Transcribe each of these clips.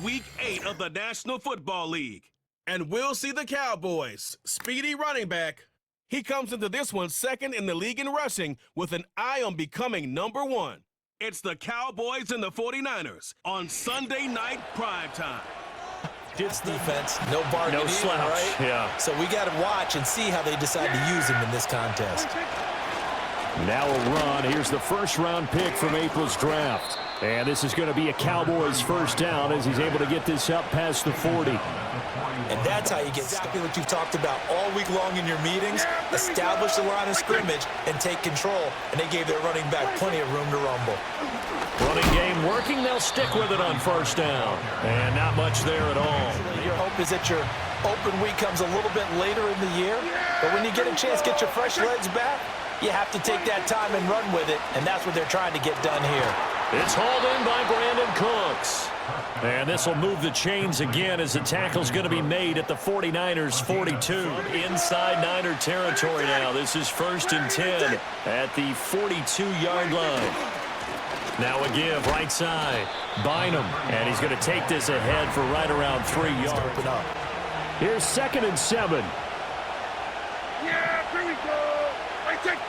Week 8 of the National Football League. And we'll see the Cowboys' speedy running back. He comes into this one second in the league in rushing with an eye on becoming number 1. It's the Cowboys and the 49ers on Sunday night primetime. It's defense, no bargaining, no slouch, right? Yeah. So we got to watch and see how they decide to use him in this contest. Now a run. Here's the first-round pick from April's draft. And this is going to be a Cowboys first down as he's able to get this up past the 40. And that's how you get exactly what you've talked about all week long in your meetings. Establish the line of scrimmage and take control. And they gave their running back plenty of room to rumble. Running game working. They'll stick with it on first down. And not much there at all. Your hope is that your open week comes a little bit later in the year. But when you get a chance to get your fresh legs back, you have to take that time and run with it. And that's what they're trying to get done here. It's hauled in by Brandon Cooks. And this will move the chains again as the tackle's going to be made at the 49ers 42. Inside Niner territory now. This is 1st and 10 at the 42-yard line. Now a give right side. Bynum. And he's going to take this ahead for right around 3 yards. Open up. Here's 2nd and 7. Yeah, here we go. I take.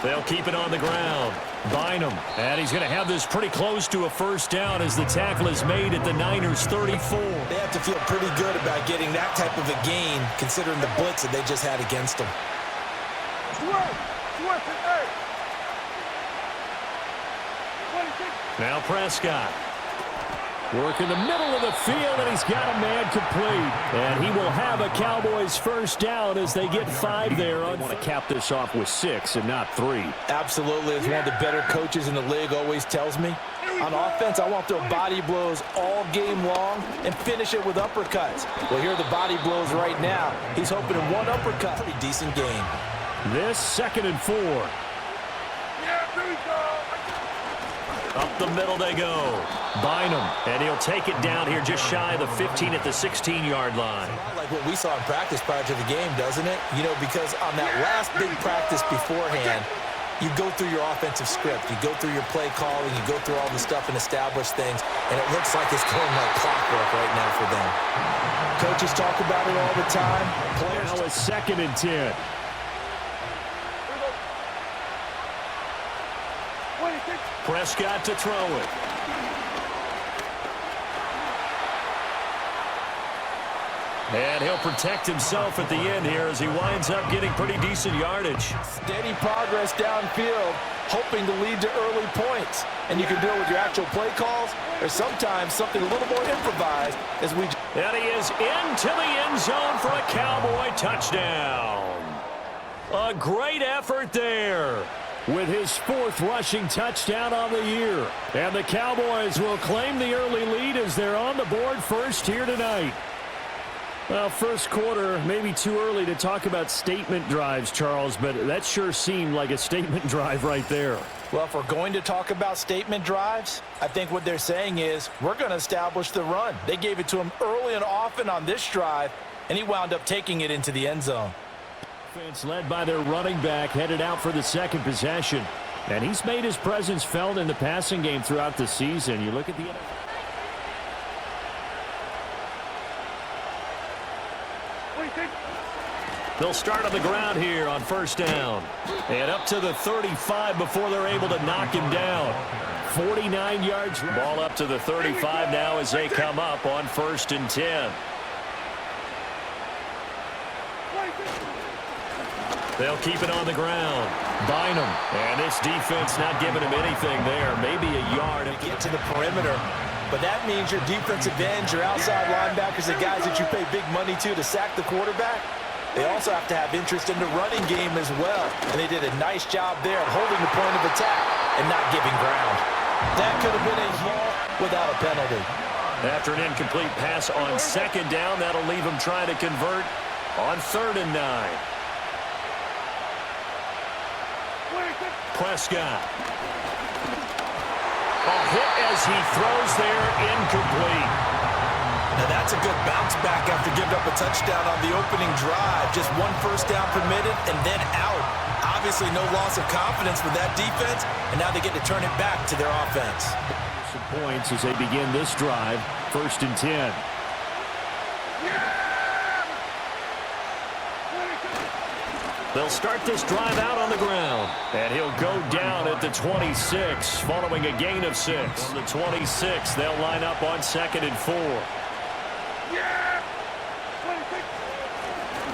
They'll keep it on the ground. Bynum. And he's going to have this pretty close to a first down as the tackle is made at the Niners 34. They have to feel pretty good about getting that type of a gain considering the blitz that they just had against them. Now Prescott. Work in the middle of the field, and he's got a man complete. And he will have a Cowboys first down as they get 5 there. I want to cap this off with 6 and not 3. Absolutely. As one of the better coaches in the league always tells me, on offense, I want to throw body blows all game long and finish it with uppercuts. Well, here are the body blows right now. He's hoping in one uppercut. Pretty decent game. This 2nd and 4. Yeah, here we go. Up the middle they go. Bynum, and he'll take it down here just shy of the 15 at the 16-yard line. Like what we saw in practice prior to the game, doesn't it? You know, because on that last big practice beforehand, you go through your offensive script. You go through your play calling. You go through all the stuff and establish things, and it looks like it's going like clockwork right now for them. Coaches talk about it all the time. Players now it's 2nd and 10. Prescott to throw it. And he'll protect himself at the end here as he winds up getting pretty decent yardage. Steady progress downfield, hoping to lead to early points. And you can do it with your actual play calls or sometimes something a little more improvised as we... And he is into the end zone for a Cowboy touchdown. A great effort there, with his 4th rushing touchdown on the year. And the Cowboys will claim the early lead as they're on the board first here tonight. Well, first quarter, maybe too early to talk about statement drives, Charles, but that sure seemed like a statement drive right there. Well, if we're going to talk about statement drives, I think what they're saying is we're going to establish the run. They gave it to him early and often on this drive, and he wound up taking it into the end zone. Offense led by their running back, headed out for the 2nd possession. And he's made his presence felt in the passing game throughout the season. You look at the... They'll start on the ground here on first down. And up to the 35 before they're able to knock him down. 49 yards. Ball up to the 35 now as they come up on 1st and 10. They'll keep it on the ground. Bynum. And this defense not giving him anything there. Maybe a yard. Get to the perimeter. But that means your defensive ends, your outside linebackers, the guys that you pay big money to sack the quarterback, they also have to have interest in the running game as well. And they did a nice job there of holding the point of attack and not giving ground. That could have been a haul without a penalty. After an incomplete pass on 2nd down, that'll leave them trying to convert on 3rd and 9. Prescott. A hit as he throws there, incomplete. Now that's a good bounce back after giving up a touchdown on the opening drive. Just 1 first down permitted and then out. Obviously no loss of confidence with that defense, and now they get to turn it back to their offense. Some points as they begin this drive. 1st and 10. They'll start this drive out on the ground. And he'll go down at the 26 following a gain of 6. On the 26, they'll line up on 2nd and 4.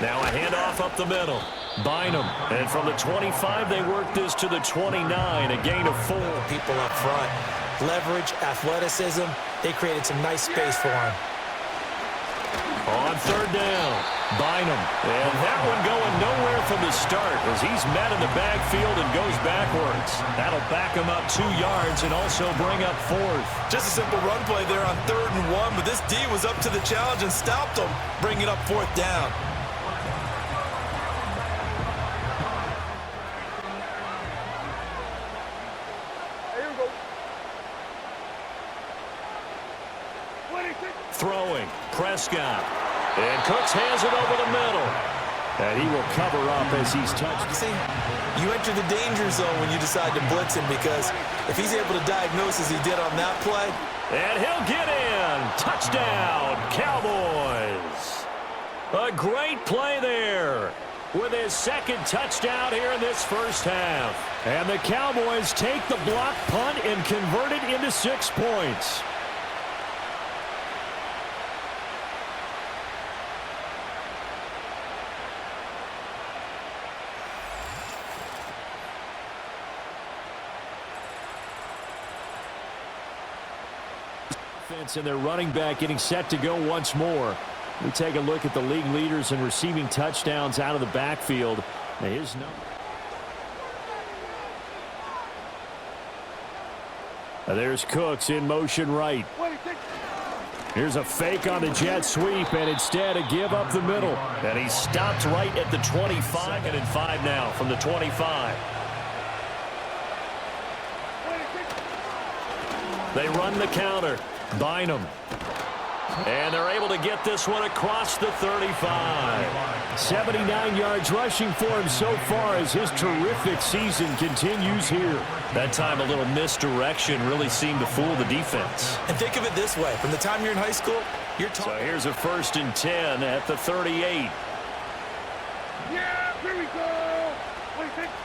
Now a handoff up the middle. Bynum. And from the 25, they work this to the 29, a gain of 4. People up front. Leverage, athleticism. They created some nice space for him. On 3rd down, Bynum. And that one going nowhere from the start as he's met in the backfield and goes backwards. That'll back him up 2 yards and also bring up 4th. Just a simple run play there on 3rd and 1, but this D was up to the challenge and stopped him, bringing up 4th down. Throwing, Prescott. And Cooks hands it over the middle. And he will cover up as he's touched. See, you enter the danger zone when you decide to blitz him because if he's able to diagnose as he did on that play. And he'll get in. Touchdown, Cowboys. A great play there with his 2nd touchdown here in this 1st half. And the Cowboys take the block punt and convert it into 6 points. And their running back getting set to go once more. We take a look at the league leaders in receiving touchdowns out of the backfield. Now his number. There's Cooks in motion right. Here's a fake on the jet sweep, and instead a give up the middle. And he stopped right at the 25. 2nd and 5 now from the 25. They run the counter. Bynum. And they're able to get this one across the 35. 79 yards rushing for him so far as his terrific season continues here. That time a little misdirection really seemed to fool the defense. And think of it this way. From the time you're in high school, you're talking. So here's a 1st and 10 at the 38. Yeah, here we go.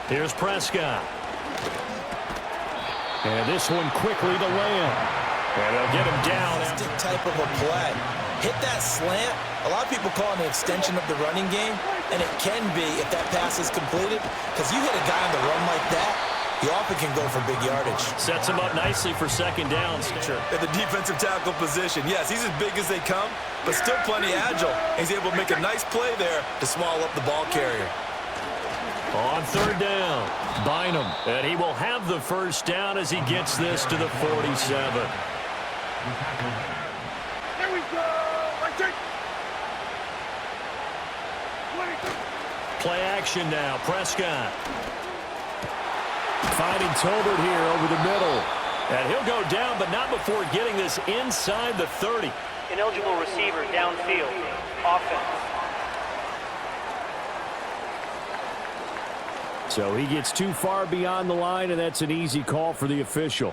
Here's Prescott. And this one quickly to Lamb. And they'll get him down. Type of a play. Hit that slant. A lot of people call it an extension of the running game, and it can be if that pass is completed, because you hit a guy on the run like that, you often can go for big yardage. Sets him up nicely for 2nd down. In the defensive tackle position. Yes, he's as big as they come, but still plenty agile. He's able to make a nice play there to swallow up the ball carrier. On 3rd down, Bynum. And he will have the 1st down as he gets this to the 47. Here we go. Play action now. Prescott. Finding Tolbert here over the middle. And he'll go down, but not before getting this inside the 30. Ineligible receiver downfield. Offense. So he gets too far beyond the line, and that's an easy call for the official.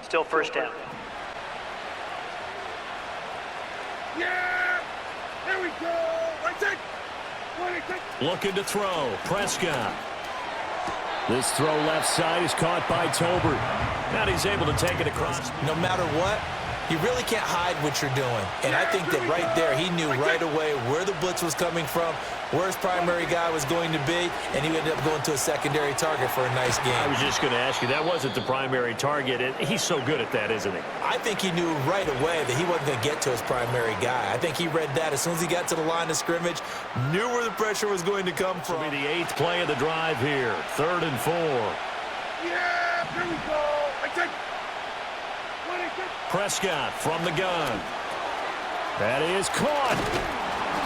Still 1st down. Yeah, here we go. Looking to throw. Prescott. This throw left side is caught by Tolbert. Now he's able to take it across. No matter what, you really can't hide what you're doing. And I think that right there, he knew right away where the blitz was coming from, where his primary guy was going to be, and he ended up going to a secondary target for a nice game. I was just going to ask you, that wasn't the primary target, and he's so good at that, isn't he? I think he knew right away that he wasn't going to get to his primary guy. I think he read that as soon as he got to the line of scrimmage, knew where the pressure was going to come from. This will be the 8th play of the drive here, 3rd and 4. Yeah, here we go. Prescott from the gun. That is caught.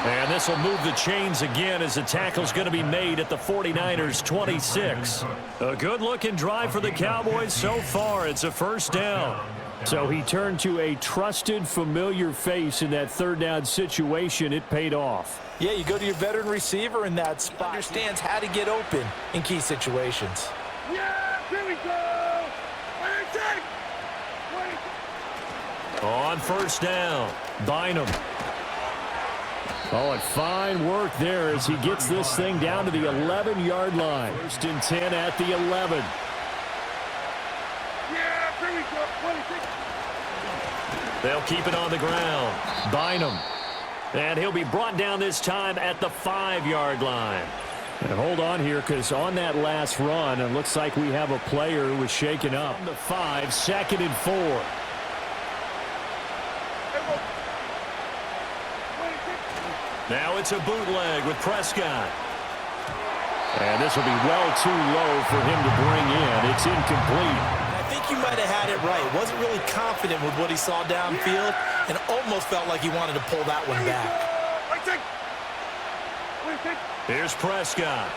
And this will move the chains again as the tackle's going to be made at the 49ers 26. A good-looking drive for the Cowboys so far. It's a 1st down. So he turned to a trusted, familiar face in that 3rd down situation. It paid off. Yeah, you go to your veteran receiver in that spot. Understands how to get open in key situations. Yeah, here we go. On first down, Bynum. Oh, and fine work there as he gets this thing down to the 11-yard line. First and 10 at the 11. Yeah, here we go. 26. They'll keep it on the ground. Bynum. And he'll be brought down this time at the 5-yard line. And hold on here, because on that last run, it looks like we have a player who was shaken up. The 5, 2nd and 4. Now it's a bootleg with Prescott. And this will be well too low for him to bring in. It's incomplete. I think you might have had it right. Wasn't really confident with what he saw downfield and almost felt like he wanted to pull that one back. Here's Prescott.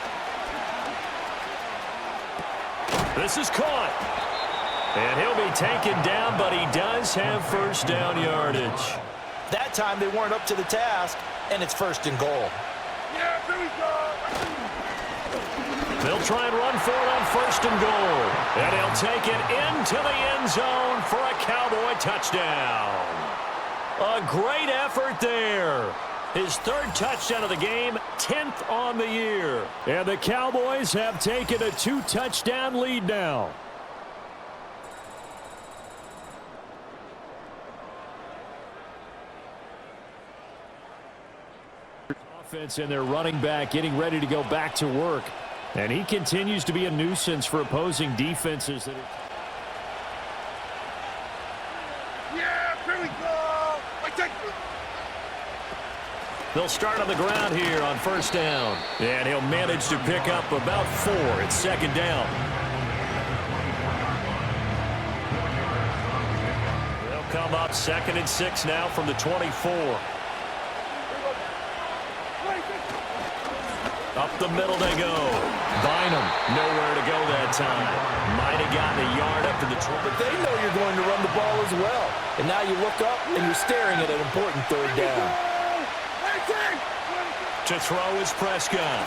This is caught. And he'll be taken down, but he does have first down yardage. That time they weren't up to the task, and it's 1st and goal. Yeah, here we go. They'll try and run for it on 1st and goal. And he'll take it into the end zone for a Cowboy touchdown. A great effort there. His 3rd touchdown of the game, 10th on the year. And the Cowboys have taken a 2-touchdown lead now. Offense and their running back getting ready to go back to work. And he continues to be a nuisance for opposing defenses. Yeah, here we go. They'll start on the ground here on 1st down. And he'll manage to pick up about 4. It's 2nd down. They'll come up 2nd and 6 now from the 24. Up the middle they go. Bynum, nowhere to go that time. Might have gotten a yard up to the 20. But they know you're going to run the ball as well. And now you look up and you're staring at an important 3rd down. To throw is Prescott.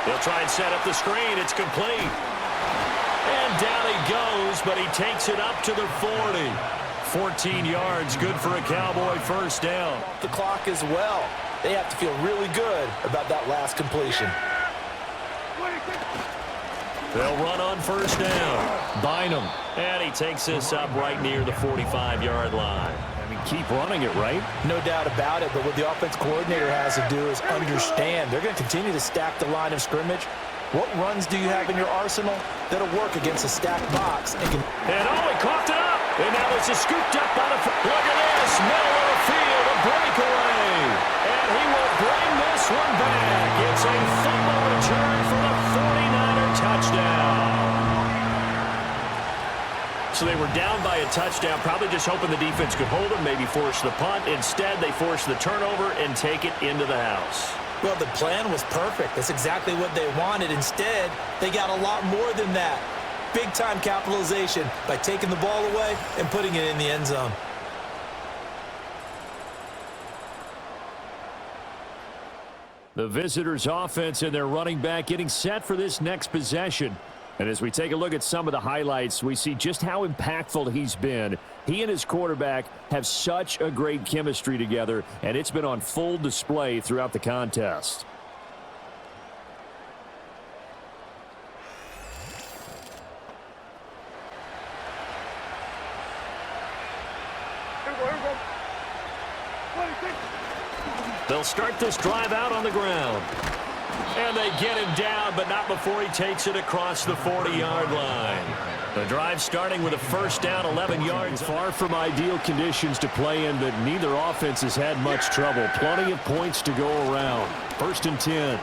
They'll try and set up the screen. It's complete. And down he goes, but he takes it up to the 40. 14 yards, good for a Cowboy first down. The clock as well. They have to feel really good about that last completion. They'll run on first down. Bynum. And he takes this up right near the 45-yard line. I mean, keep running it, right? No doubt about it, but what the offense coordinator has to do is understand they're going to continue to stack the line of scrimmage. What runs do you have in your arsenal that'll work against a stacked box? And oh, he coughed it up. And now this is scooped up by the... Look at this. Middle of the field, a breakaway. And he will bring this one back. It's a fumble return for the 49er touchdown. So they were down by a touchdown, probably just hoping the defense could hold them, maybe force the punt. Instead, they force the turnover and take it into the house. Well, the plan was perfect. That's exactly what they wanted. Instead, they got a lot more than that. Big-time capitalization by taking the ball away and putting it in the end zone. The visitors' offense and their running back getting set for this next possession. And as we take a look at some of the highlights, we see just how impactful he's been. He and his quarterback have such a great chemistry together, and it's been on full display throughout the contest. They'll start this drive out on the ground. And they get him down, but not before he takes it across the 40-yard line. The drive starting with a first down, 11 yards. Far from ideal conditions to play in, but neither offense has had much trouble. Plenty of points to go around. 1st and 10.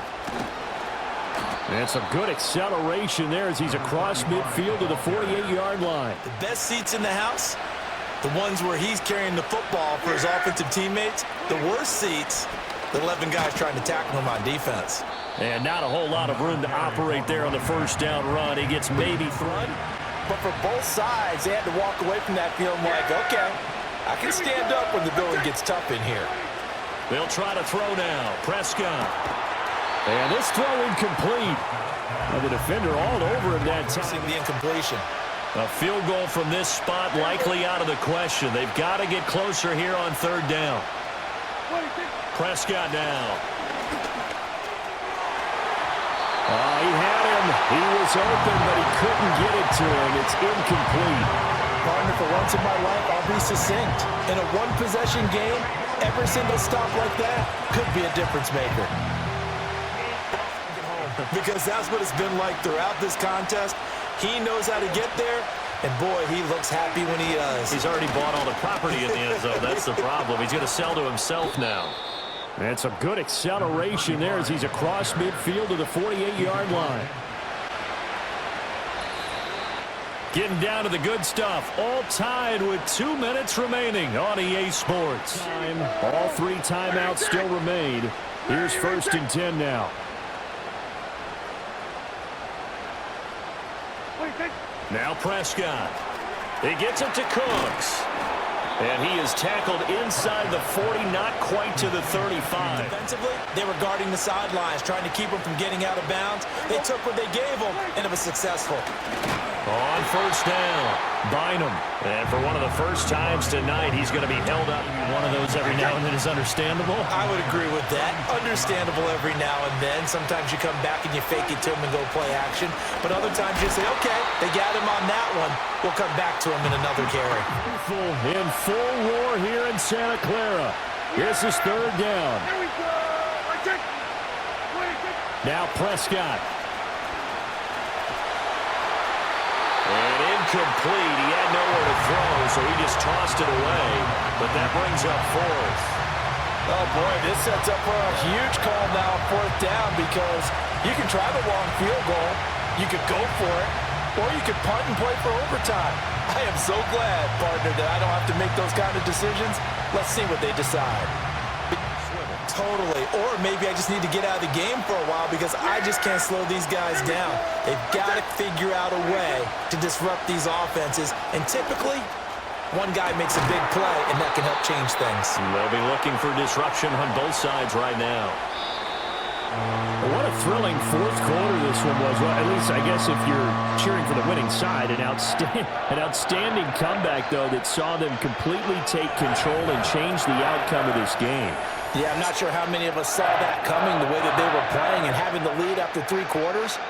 And some good acceleration there as he's across midfield to the 48-yard line. The best seats in the house, the ones where he's carrying the football for his offensive teammates. The worst seats, the 11 guys trying to tackle him on defense. And not a whole lot of room to operate there on the first down run. He gets maybe thrown. But for both sides, they had to walk away from that feeling like, okay, I can stand up when the going gets tough in here. They'll try to throw now. Prescott. And this throw incomplete. And the defender all over him that time. The incompletion. A field goal from this spot likely out of the question. They've got to get closer here on third down. Prescott now. He had him. He was open, but he couldn't get it to him. It's incomplete. Partner, for once in my life, I'll be succinct. In a one-possession game, every single stop like that could be a difference maker. Because that's what it's been like throughout this contest. He knows how to get there, and boy, he looks happy when he does. He's already bought all the property in the end zone. That's the problem. He's going to sell to himself now. And some good acceleration there as he's across midfield to the 48-yard line. Getting down to the good stuff. All tied with 2 minutes remaining on EA Sports. All 3 timeouts still remain. Here's 1st and 10 now. Now Prescott. He gets it to Cooks. And he is tackled inside the 40, not quite to the 35. Defensively, they were guarding the sidelines, trying to keep him from getting out of bounds. They took what they gave him, and it was successful. On 1st down, Bynum. And for one of the first times tonight, he's going to be held up. One of those every now and then is understandable. I would agree with that. Understandable every now and then. Sometimes you come back and you fake it to him and go play action. But other times you say, okay, they got him on that one. We'll come back to him in another carry. In full roar here in Santa Clara. This is 3rd down. Now Prescott. And incomplete. He had nowhere to throw, so he just tossed it away. But that brings up 4th. Oh, boy, this sets up for a huge call now on 4th down because you can try the long field goal, you could go for it, or you could punt and play for overtime. I am so glad, partner, that I don't have to make those kind of decisions. Let's see what they decide. Totally. Or maybe I just need to get out of the game for a while because I just can't slow these guys down. They've got to figure out a way to disrupt these offenses. And typically, one guy makes a big play, and that can help change things. They'll be looking for disruption on both sides right now. What a thrilling 4th quarter this one was. Well, at least I guess if you're cheering for the winning side, an outstanding comeback, though, that saw them completely take control and change the outcome of this game. Yeah, I'm not sure how many of us saw that coming, the way that they were playing and having the lead after 3 quarters.